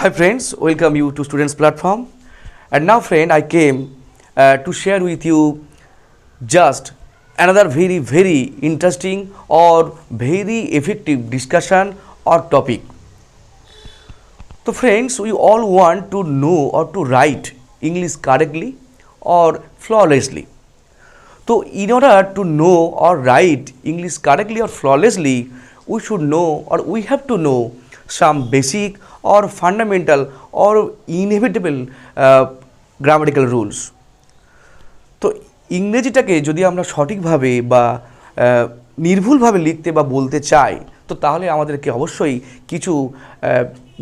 Hi friends, welcome you to Students Platform. And now friend, I came to share with you just another very interesting or very effective discussion or topic. So friends, we all want to know or to write English correctly or flawlessly. So in order to know or write English correctly or flawlessly, we should know or we have to know some basic or fundamental or inevitable grammatical rules. তো ইংরেজিটাকে যদি আমরা সঠিকভাবে বা নির্ভুলভাবে লিখতে বা বলতে চাই, তো তাহলে আমাদেরকে অবশ্যই কিছু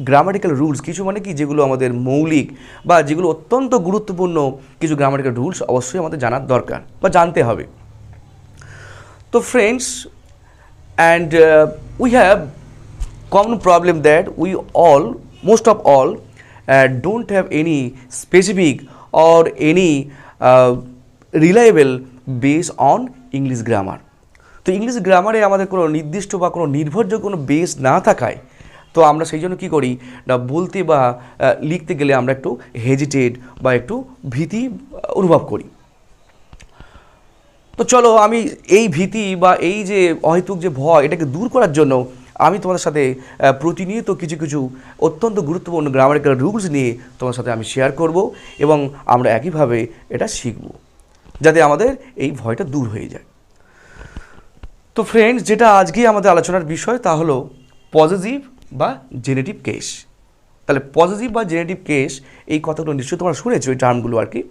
গ্রামাটিক্যাল রুলস, কিছু মানে কি যেগুলো আমাদের মৌলিক বা যেগুলো অত্যন্ত গুরুত্বপূর্ণ কিছু গ্রামাটিক্যাল রুলস অবশ্যই আমাদের জানার দরকার বা জানতে হবে। তো friends, and we have common problem that we all, most of all, don't have any specific or any reliable base on English grammar. তো ইংলিশ গ্রামারে আমাদের কোনো নির্দিষ্ট বা কোনো নির্ভরযোগ্য কোনো বেস না থাকায় তো আমরা সেই জন্য কী করি না, বলতে বা লিখতে গেলে আমরা একটু হেজিটেট বা একটু ভীতি অনুভব করি। তো চলো আমি এই ভীতি বা এই যে অহেতুক যে ভয়, এটাকে দূর করার জন্য আমি তোমাদের সাথে প্রতিনিয়ত কিছু অত্যন্ত গুরুত্বপূর্ণ গ্রামাটিক্যাল রুলস নিয়ে তোমার সাথে আমি শেয়ার করব এবং আমরা একইভাবে এটা শিখব যাতে আমাদের এই ভয়টা দূর হয়ে যায়। তো ফ্রেন্ডস, যেটা আজকে আমাদের আলোচনার বিষয় তা হলো পজিটিভ বা জেনেটিভ কেস। তাহলে পজিটিভ বা জেনেটিভ কেস এই কথাগুলো নিশ্চয়ই তোমরা শুনেছো, এই টার্মগুলো আর কি।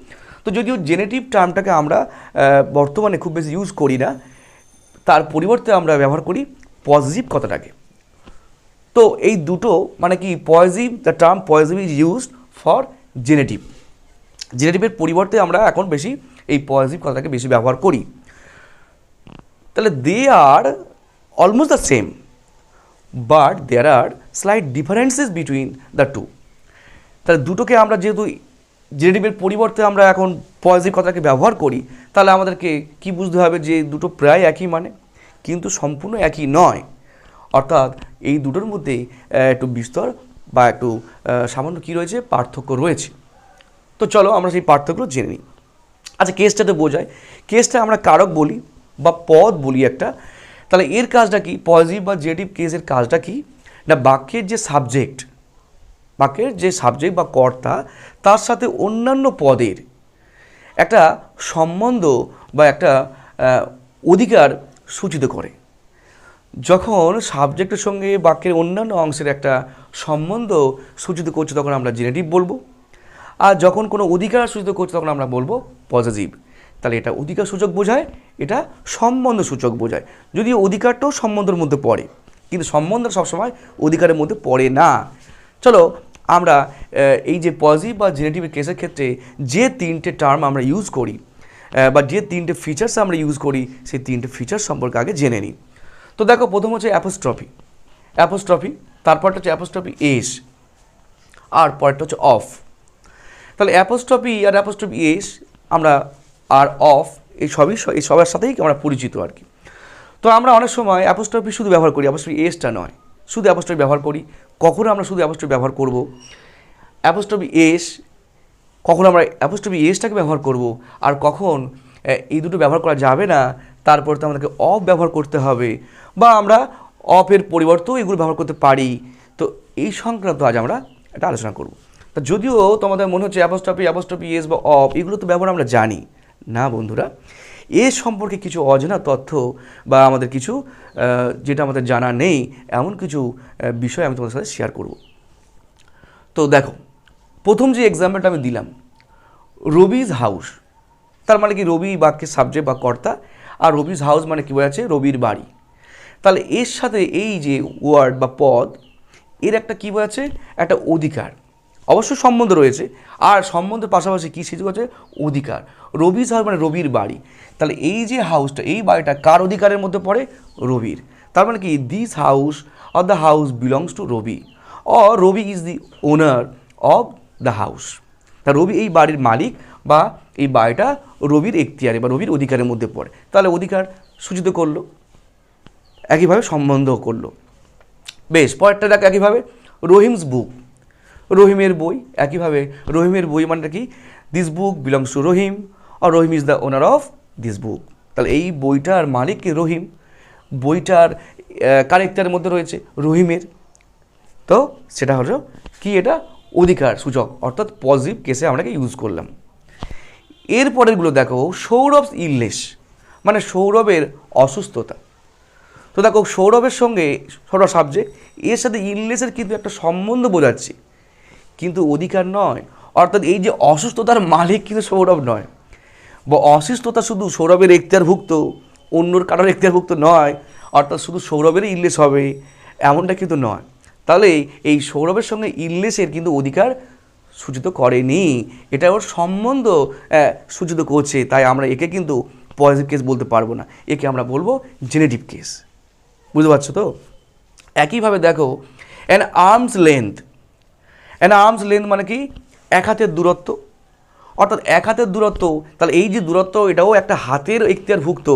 তো যদিও জেনেটিভ টার্মটাকে আমরা বর্তমানে খুব বেশি ইউজ করি না, তার পরিবর্তে আমরা ব্যবহার করি পজিটিভ কথাটাকে। তো এই দুটো মানে কি, positive, the term positive is used for genitive. জেনেটিভের পরিবর্তে আমরা এখন বেশি এই পজিটিভ কথাটাকে বেশি ব্যবহার করি। তাহলে they are almost the same, but there are slight differences between the two. তাহলে দুটোকে আমরা যেহেতু জেনেটিভের পরিবর্তে আমরা এখন পজিটিভ কথাটাকে ব্যবহার করি, তাহলে আমাদেরকে কি বুঝতে হবে যে দুটো প্রায় একই মানে, কিন্তু সম্পূর্ণ একই নয়। অর্থাৎ এই দুটোর মধ্যে একটু বিস্তর বা একটু সামান্য কী রয়েছে, পার্থক্য রয়েছে। তো চলো আমরা সেই পার্থক্য জেনে নিই। আচ্ছা, কেসটাতে বোঝায়, কেসটা আমরা কারক বলি বা পদ বলি একটা। তাহলে এর কাজটা কি, পজিটিভ বা জেনেটিভ কেসের কাজটা কি না, বাক্যের যে সাবজেক্ট বা কর্তা তার সাথে অন্যান্য পদের একটা সম্বন্ধ বা একটা অধিকার সূচিত করে। যখন সাবজেক্টের সঙ্গে বাক্যের অন্যান্য অংশের একটা সম্বন্ধ সূচিত করছে তখন আমরা জেনেটিভ বলবো, আর যখন কোনো অধিকার সূচিত করছে তখন আমরা বলবো পজিটিভ। তাহলে এটা অধিকার সূচক বোঝায়, এটা সম্বন্ধ সূচক বোঝায়। যদিও অধিকারটাও সম্বন্ধের মধ্যে পড়ে, কিন্তু সম্বন্ধ সবসময় অধিকারের মধ্যে পড়ে না। চলো আমরা এই যে পজিটিভ বা জেনেটিভের কেসের ক্ষেত্রে যে তিনটে টার্ম আমরা ইউজ করি বা যে তিনটে ফিচার্স আমরা ইউজ করি, সেই তিনটে ফিচার্স সম্পর্কে আগে জেনে নিই। তো দেখো, প্রথম হচ্ছে অ্যাপোস্ট্রফি, তারপরটা হচ্ছে অ্যাপোস্ট্রফি এস, আর পরেরটা হচ্ছে অফ। তাহলে অ্যাপোস্ট্রফি আর অ্যাপোস্ট্রফি এস আমরা আর অফ এই সবার সাথেই আমরা পরিচিত আর কি। তো আমরা অনেক সময় অ্যাপোস্ট্রফি শুধু ব্যবহার করি, অ্যাপোস্ট্রফি এসটা নয়, শুধু অ্যাপোস্ট্রফি ব্যবহার করি। কখন আমরা শুধু অ্যাপোস্ট্রফি ব্যবহার করব অ্যাপোস্ট্রফি এস, কখন আমরা অ্যাপোস্ট্রফি এসটাকে ব্যবহার করব, আর কখন এই দুটো ব্যবহার করা যাবে না, তারপর তো আমাদেরকে অফ ব্যবহার করতে হবে, বা আমরা অফের পরিবর্তেও এগুলো ব্যবহার করতে পারি। তো এই সংক্রান্ত আজ আমরা একটা আলোচনা করব। তা যদিও তোমাদের মনে হচ্ছে অ্যাপোস্ট্রফি এস বা অফ এগুলো তো ব্যবহার আমরা জানি না, বন্ধুরা এর সম্পর্কে কিছু অজানা তথ্য বা আমাদের কিছু যেটা আমাদের জানা নেই এমন কিছু বিষয় আমি তোমাদের সাথে শেয়ার করব। তো দেখো, প্রথম যে এক্সাম্পলটা আমি দিলাম, রবিজ হাউস, তার মানে কি রবি বাক্যের সাবজেক্ট বা কর্তা, আর রবিজ হাউস মানে কী বোঝাচ্ছে, রবির বাড়ি। তাহলে এর সাথে এই যে ওয়ার্ড বা পদ, এর একটা কী বোঝাচ্ছে, একটা অধিকার, অবশ্য সম্বন্ধ রয়েছে, আর সম্বন্ধের পাশাপাশি কী সিদ্ধ করছে, অধিকার। রবিজ হাউস মানে রবির বাড়ি। তাহলে এই যে হাউসটা, এই বাড়িটা কার অধিকারের মধ্যে পড়ে, রবির। তার মানে কি, this house or the house belongs to Rabi, or Rabi is the owner of the house. তা রবি এই বাড়ির মালিক বা এই বাড়িটা রবির এখতিয়ারে বা রবির অধিকারের মধ্যে পড়ে। তাহলে অধিকার সূচিত করলো, একইভাবে সম্বন্ধ করলো। বেশ, পরেরটা দেখ একইভাবে রহিমস বুক। রহিমের বই। একইভাবে রহিমের বই মানে কি, this book belongs to Rahim আর Rahim is the owner of this book. তাহলে এই বইটার মালিক কি? রহিম। বইটার কারেক্টারের মধ্যে রয়েছে রহিমের, তো সেটা হলো কি, এটা অধিকার সূচক, অর্থাৎ পজিটিভ কেসে আমরা ইউজ করলাম। এরপরেরগুলো দেখো, সৌরভস ইলনেস মানে সৌরভের অসুস্থতা। তো দেখো সৌরভের সঙ্গে সৌরভ সাবজেক্ট, এর সাথে ইলনেসের কিন্তু একটা সম্বন্ধ বোঝাচ্ছে, কিন্তু অধিকার নয়। অর্থাৎ এই যে অসুস্থতার মালিক কিন্তু সৌরভ নয়, বা অসুস্থতা শুধু সৌরভের এখতিয়ারভুক্ত, অন্যর কারোর এখতিয়ারভুক্ত নয়, অর্থাৎ শুধু সৌরভেরই ইলনেস হবে এমনটা কিন্তু নয়। তাহলে এই সৌরভের সঙ্গে ইলনেসের কিন্তু অধিকার সূচিত করেনি, এটা ওর সম্বন্ধ সূচিত করছে। তাই আমরা একে কিন্তু পজিটিভ কেস বলতে পারবো না, একে আমরা বলবো জেনেটিভ কেস। বুঝতে পারছো তো? একইভাবে দেখো, অ্যান আর্মস লেন্থ মানে কি? এক হাতের দূরত্ব, অর্থাৎ এক হাতের দূরত্ব। তাহলে এই যে দূরত্ব, এটাও একটা হাতের এখতিয়ারভুক্ত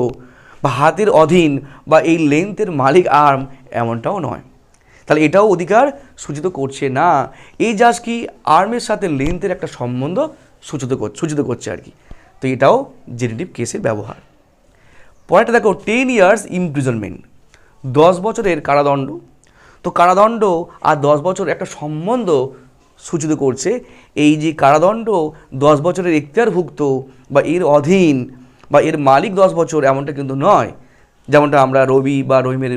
বা হাতের অধীন, বা এই লেন্থের মালিক আর্ম এমনটাও নয়। তাহলে এটাও অধিকার সূচিত করছে না। এই জাস্ট কি আর্মের সাথে লেন্থের একটা সম্বন্ধ সূচিত করছে আর কি। তো এটাও জেনেটিভ কেসের ব্যবহার। পরেরটা দেখো, 10 years ইমপ্রিজনমেন্ট, 10 বছরের কারাদণ্ড। তো কারাদণ্ড আর 10 বছর একটা সম্বন্ধ সূচিত করছে। এই যে কারাদণ্ড 10 বছরের এখতিয়ারভুক্ত বা এর অধীন বা এর মালিক 10 বছর এমনটা কিন্তু নয়, যেমনটা আমরা রবি বা রহিমের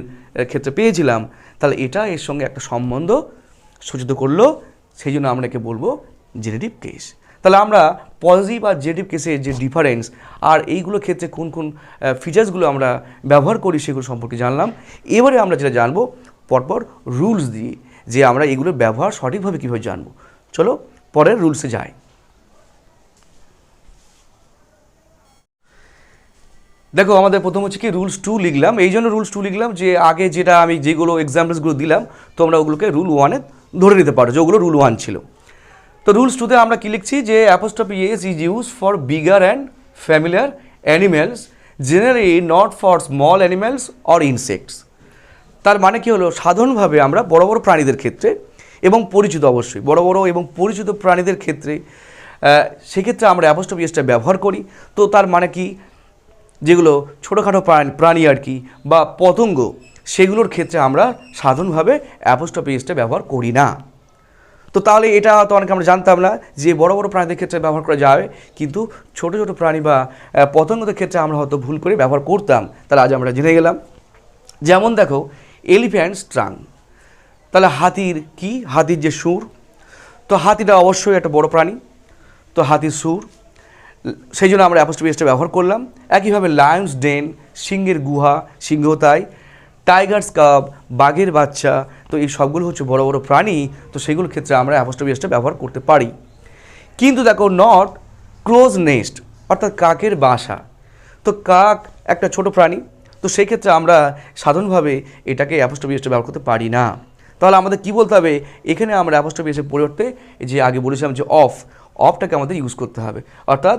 ক্ষেত্রে পেয়েছিলাম। তাহলে এটা এর সঙ্গে একটা সম্বন্ধ সূচিত করলো, সেই জন্য আমরা একে বলবো জেনেটিভ কেস। তাহলে আমরা পজিটিভ আর জেনেটিভ কেসের যে ডিফারেন্স আর এইগুলোর ক্ষেত্রে কোন কোন ফিচার্সগুলো আমরা ব্যবহার করি সেগুলো সম্পর্কে জানলাম। এবারে আমরা যেটা জানবো পরপর রুলস দিয়ে, যে আমরা এগুলোর ব্যবহার সঠিকভাবে কীভাবে জানবো। চলো পরের রুলসে যাই। দেখো আমাদের প্রথম হচ্ছে কি রুলস 2 লিখলাম। এই জন্য রুলস 2 লিখলাম যে আগে যেটা আমি যেগুলো এক্সাম্পলসগুলো দিলাম তোমরা ওগুলোকে রুল 1-এ ধরে নিতে পারো যে ওগুলো রুল 1 ছিল। তো রুলস 2-তে আমরা কী লিখছি, যে apostrophe S is use for bigger and familiar animals, generally not for small animals or insects. তার মানে কি হলো, সাধারণভাবে আমরা বড় বড় প্রাণীদের ক্ষেত্রে এবং পরিচিত, অবশ্যই বড় বড় এবং পরিচিত প্রাণীদের ক্ষেত্রে সেক্ষেত্রে আমরা অ্যাপোস্ট্রফি এসটা ব্যবহার করি। তো তার মানে কি, যেগুলো ছোটোখাটো প্রাণী আর কি বা পতঙ্গ, সেগুলোর ক্ষেত্রে আমরা সাধারণভাবে অ্যাপোস্ট্রফি এসটা ব্যবহার করি না। তো তাহলে এটা তো অনেকে আমরা জানতাম না যে বড় বড় প্রাণীদের ক্ষেত্রে ব্যবহার করা যাবে, কিন্তু ছোট ছোট প্রাণী বা পতঙ্গদের ক্ষেত্রে আমরা হয়তো ভুল করে ব্যবহার করতাম। তাহলে আজ আমরা জেনে গেলাম। যেমন দেখো এলিফ্যান্টস ট্রাং, তাহলে হাতির কি, হাতির যে সুর, তো হাতিটা অবশ্যই একটা বড় প্রাণী, তো হাতির সুর, সেই জন্য আমরা অ্যাপোস্ট্রফি এসটা ব্যবহার করলাম। একইভাবে লায়ন্স ডেন, সিংহের গুহা, সিংহ তাই, টাইগার্স কাব, বাঘের বাচ্চা, তো এই সবগুলো হচ্ছে বড় বড় প্রাণী, তো সেগুলোর ক্ষেত্রে আমরা অ্যাপোস্ট্রফি এসটা ব্যবহার করতে পারি। কিন্তু দেখো নট ক্রোজ নেস্ট, অর্থাৎ কাকের বাসা, তো কাক একটা ছোট প্রাণী, তো সেই ক্ষেত্রে আমরা সাধারণভাবে এটাকে অ্যাপোস্ট্রফি এসটা ব্যবহার করতে পারি না। তাহলে আমাদের কী বলতে হবে, এখানে আমরা অ্যাপোস্ট্রফি এসের পরিবর্তে যে আগে বলেছিলাম যে অফটাকে আমাদের ইউজ করতে হবে, অর্থাৎ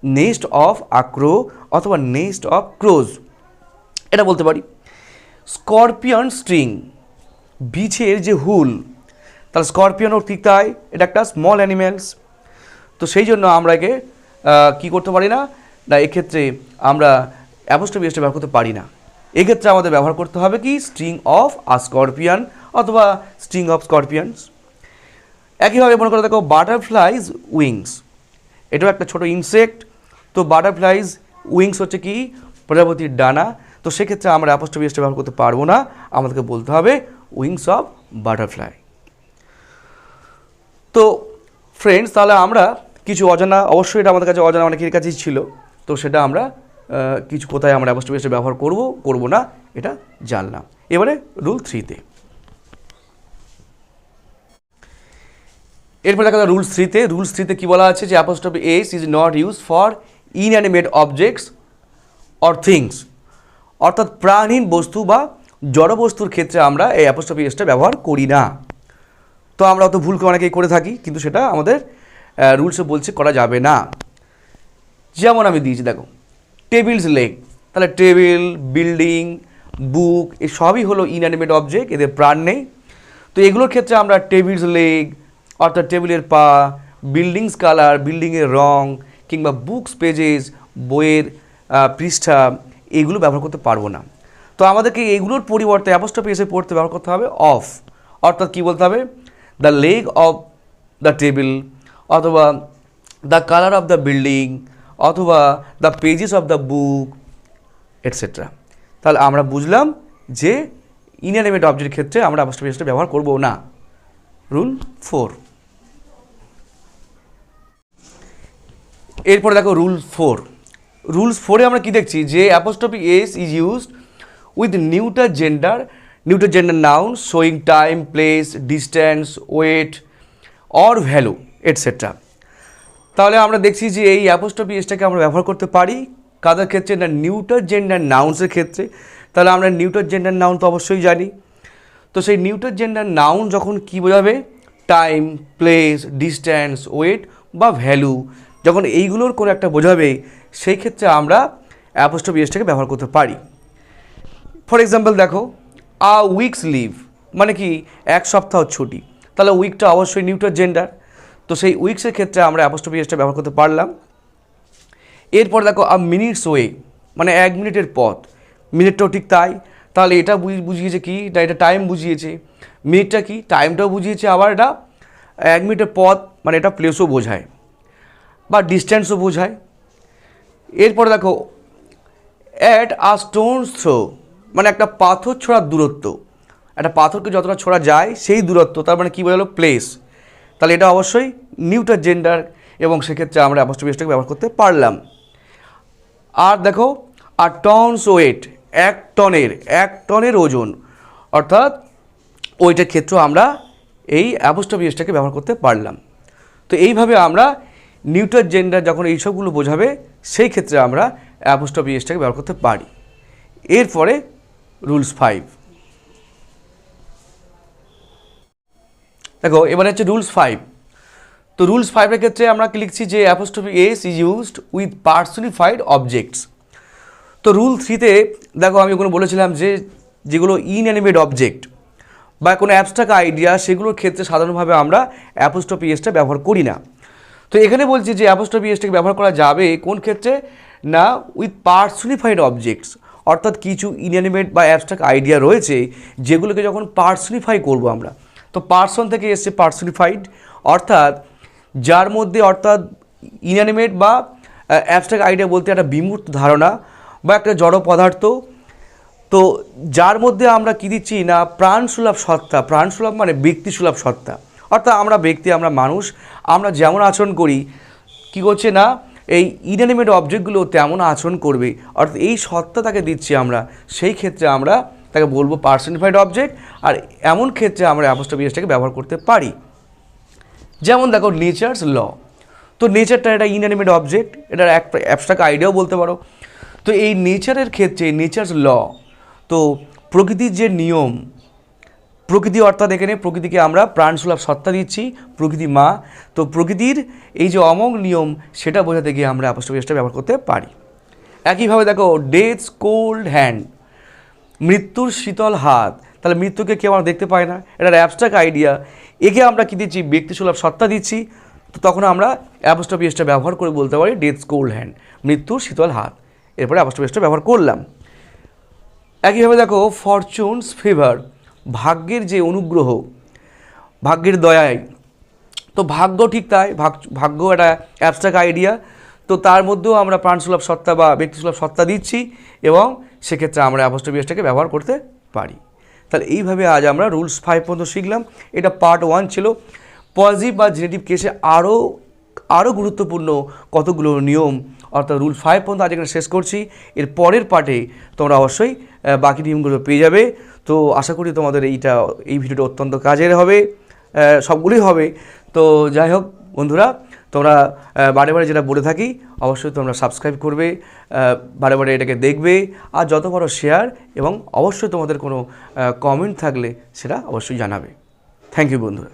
নেস্ট অফ আক্রো অথবা নেস্ট অফ ক্রোজ এটা বলতে পারি। স্করপিয়ন স্ট্রিং, বিছের যে হুল, তাহলে স্করপিয়নও ঠিক তাই, এটা একটা স্মল অ্যানিম্যালস, তো সেই জন্য আমরা একে কী করতে পারি না, এক্ষেত্রে আমরা অ্যাপোস্ট্রফি এসটা ব্যবহার করতে পারি না। এক্ষেত্রে আমাদের ব্যবহার করতে হবে কি, স্ট্রিং অফ আ স্করপিয়ন অথবা স্ট্রিং অফ স্করপিয়নস। একইভাবে মনে করে দেখো বাটারফ্লাইজ উইংস, এটাও একটা ছোট ইনসেক্ট, তো বাটারফ্লাইজ উইংস হচ্ছে কি, প্রজাপতির ডানা, তো সেক্ষেত্রে আমরা অ্যাপোস্ট্রফি এসটা ব্যবহার করতে পারবো না, আমাদেরকে বলতে হবে উইংস অফ বাটারফ্লাই। তো ফ্রেন্ডস, তাহলে আমরা কিছু অজানা, অবশ্যই এটা আমাদের কাছে অজানা অনেকের কাছেই ছিল, তো সেটা আমরা কিছু কোথায় আমরা অ্যাপোস্ট্রফি এসটা ব্যবহার করব না এটা জানলাম। এবারে রুল 3-তে, এরপর দেখা যায় রুলস 3-তে কী বলা আছে, যে apostrophe S is not use for inanimate objects or things, অর্থাৎ প্রাণহীন বস্তু বা জড় বস্তুর ক্ষেত্রে আমরা এই অ্যাপোস্ট্রফি এসটা ব্যবহার করি না। তো আমরা অত ভুল অনেকেই করে থাকি, কিন্তু সেটা আমাদের রুলসে বলছে করা যাবে না। যেমন আমি দিয়েছি দেখো টেবিলস লেগ, তাহলে টেবিল, বিল্ডিং, বুক, এই সবই হলো ইনঅ্যানিমেট অবজেক্ট, এদের প্রাণ নেই, তো এগুলোর ক্ষেত্রে আমরা টেবিলস লেগ, অর্থাৎ টেবিলের পা, বিল্ডিংস কালার, বিল্ডিংয়ের রং, কিংবা বুকস পেজেস, বইয়ের পৃষ্ঠা, এগুলো ব্যবহার করতে পারবো না। তো আমাদেরকে এইগুলোর পরিবর্তে অ্যাপোস্ট্রফি এসে পড়তে ব্যবহার করতে হবে অফ, অর্থাৎ কী বলতে হবে, the leg of the table, অথবা the colour of the building, অথবা the pages of the book, etcetera. তাহলে আমরা বুঝলাম যে ইনঅ্যানিমেট অবজেক্টের ক্ষেত্রে আমরা অ্যাপোস্ট্রফি এসটা ব্যবহার করব না। রুল 4। এরপরে দেখো রুল 4। রুলস 4-এ আমরা কি দেখছি, যে apostrophe S is used with neuter gender noun showing time, place, distance, weight or value, etcetera. তাহলে আমরা দেখছি যে এই অ্যাপোস্ট্রফি এসটাকে আমরা ব্যবহার করতে পারি কাদের ক্ষেত্রে, না নিউটার জেন্ডার নাউন্সের ক্ষেত্রে। তাহলে আমরা নিউটার জেন্ডার নাউন তো অবশ্যই জানি। তো সেই নিউটার জেন্ডার নাউন যখন কী বোঝাবে, টাইম, প্লেস, ডিস্ট্যান্স, ওয়েট বা ভ্যালু, যখন এইগুলোর কোনো একটা বোঝাবে, সেই ক্ষেত্রে আমরা অ্যাপোস্ট্রফি এসটাকে ব্যবহার করতে পারি। ফর এক্সাম্পল দেখো, আ উইকস লিভ মানে কি, এক সপ্তাহ ছুটি। তাহলে উইকটা অবশ্যই নিউটার জেন্ডার, তো সেই উইকসের ক্ষেত্রে আমরা অ্যাপোস্ট্রফি এসটা ব্যবহার করতে পারলাম। এরপর দেখো, আ মিনিটস ওয়ে মানে 1 মিনিটের পথ, মিনিটটাও ঠিক তাই। তাহলে এটা বুঝিয়েছে কি, না এটা টাইম বুঝিয়েছে। মিনিটটা কি, টাইমটাও বুঝিয়েছে, আবার এটা 1 মিনিটের পথ মানে এটা প্লেসও বোঝায় বা ডিস্ট্যান্সও বোঝায়। এরপরে দেখো, অ্যাট আ স্টোনস থ্রো মানে একটা পাথর ছোড়ার দূরত্ব, একটা পাথরকে যতটা ছোড়া যায় সেই দূরত্ব, তার মানে কী বোঝালো, প্লেস। তাহলে এটা অবশ্যই নিউটার জেন্ডার, এবং সেক্ষেত্রে আমরা অ্যাপোস্ট্রফি এসটাকে ব্যবহার করতে পারলাম। আর দেখো, আর টনস ওয়েট 1 টনের ওজন, অর্থাৎ ওইটার ক্ষেত্রেও আমরা এই অ্যাপোস্ট্রফি এসটাকে ব্যবহার করতে পারলাম। তো এইভাবে আমরা নিউটার জেন্ডার যখন এইসবগুলো বোঝাবে, সেই ক্ষেত্রে আমরা অ্যাপোস্ট্রফি এসটাকে ব্যবহার করতে পারি। এরপরে রুলস 5 দেখো, এবারে হচ্ছে রুলস 5। তো রুলস 5-এর ক্ষেত্রে আমরা কি লিখছি, যে apostrophe S is used with personified objects. তো রুল 3-তে দেখো, আমি ওখানে বলেছিলাম যে যেগুলো ইনঅ্যানিমেট অবজেক্ট বা কোনো অ্যাবস্ট্রাক্ট আইডিয়া, সেগুলোর ক্ষেত্রে সাধারণভাবে আমরা অ্যাপোস্ট্রফি এসটা ব্যবহার করি না। তো এখানে বলছি যে অ্যাপোস্ট্রফি এসটাকে ব্যবহার করা যাবে কোন ক্ষেত্রে, না উইথ পার্সনিফাইড অবজেক্টস, অর্থাৎ কিছু ইনঅ্যানিমেট বা অ্যাবস্ট্রাক্ট আইডিয়া রয়েছে যেগুলোকে যখন পার্সনিফাই করব আমরা, তো পার্সন থেকে এসছে পার্সনিফাইড, অর্থাৎ যার মধ্যে, অর্থাৎ ইনঅ্যানিমেট বা অ্যাবস্ট্রাক্ট আইডিয়া বলতে একটা বিমূর্ত ধারণা বা একটা জড় পদার্থ, তো যার মধ্যে আমরা কী দিচ্ছি, না প্রাণসুলভ সত্তা। প্রাণসুলভ মানে ব্যক্তিসুলভ সত্তা, অর্থাৎ আমরা ব্যক্তি, আমরা মানুষ, আমরা যেমন আচরণ করি, কী করছে না এই ইনঅ্যানিমেট অবজেক্টগুলো তেমন আচরণ করবে, অর্থাৎ এই সত্তা তাকে দিচ্ছি আমরা, সেই ক্ষেত্রে আমরা তাকে বলবো পার্সনিফাইড অবজেক্ট। আর এমন ক্ষেত্রে আমরা অ্যাপোস্ট্রফি এসটাকে ব্যবহার করতে পারি। যেমন দেখো, নেচারস ল। তো নেচারটা এটা ইনঅ্যানিমেট অবজেক্ট, এটার একটা অ্যাবস্ট্রাক্ট আইডিয়াও বলতে পারো। তো এই নেচারের ক্ষেত্রে নেচারস ল, তো প্রকৃতির যে নিয়ম, প্রকৃতি অর্থাৎ এখানে প্রকৃতিকে আমরা প্রাণসুলভ সত্তা দিচ্ছি, প্রকৃতি মা। তো প্রকৃতির এই যে অমোঘ নিয়ম, সেটা বোঝাতে গিয়ে আমরা অ্যাপোস্ট্রফি এসটা ব্যবহার করতে পারি। একইভাবে দেখো, ডেথস কোল্ড হ্যান্ড মৃত্যুর শীতল হাত। তাহলে মৃত্যুকে কেউ আমরা দেখতে পাই না, এটার অ্যাবস্ট্রাক্ট আইডিয়া, একে আমরা কী দিচ্ছি, ব্যক্তিসুলভ সত্তা দিচ্ছি। তো তখন আমরা অ্যাপোস্ট্রফি এসটা ব্যবহার করে বলতে পারি ডেথস কোল্ড হ্যান্ড, মৃত্যুর শীতল হাত। এরপরে অ্যাপোস্ট্রফি এসটা ব্যবহার করলাম। একইভাবে দেখো, ফরচুনস ফেভার ভাগ্যের যে অনুগ্রহ, ভাগ্যের দয়ায়। তো ভাগ্য ঠিক তাই, ভাগ্য একটা অ্যাবস্ট্রাক্ট আইডিয়া, তো তার মধ্যেও আমরা প্রাণসুলভ সত্তা বা ব্যক্তিসুলভ সত্তা দিচ্ছি, এবং সেক্ষেত্রে আমরা অ্যাপোস্ট্রফি এসটাকে ব্যবহার করতে পারি। তাহলে এইভাবে আজ আমরা রুলস 5 পর্যন্ত শিখলাম। এটা পার্ট 1 ছিল। পজিটিভ বা জেনেটিভ কেসে আরও গুরুত্বপূর্ণ কতগুলো নিয়ম, অর্থাৎ রুল 5 পর্যন্ত আজ এখানে শেষ করছি। এর পরের পার্টে তোমরা অবশ্যই বাকি নিয়মগুলো পেয়ে যাবে। তো আশা করি তোমাদের এই ভিডিওটা অত্যন্ত কাজের হবে, সবগুলোই হবে। তো যাই হোক বন্ধুরা, তোমরা বারে বারে যেটা বলে থাকি, অবশ্যই তোমরা সাবস্ক্রাইব করবে, বারে বারে এটাকে দেখবে, আর যত বড় শেয়ার, এবং অবশ্যই তোমাদের কোনো কমেন্ট থাকলে সেটা অবশ্যই জানাবে। থ্যাংক ইউ বন্ধুরা।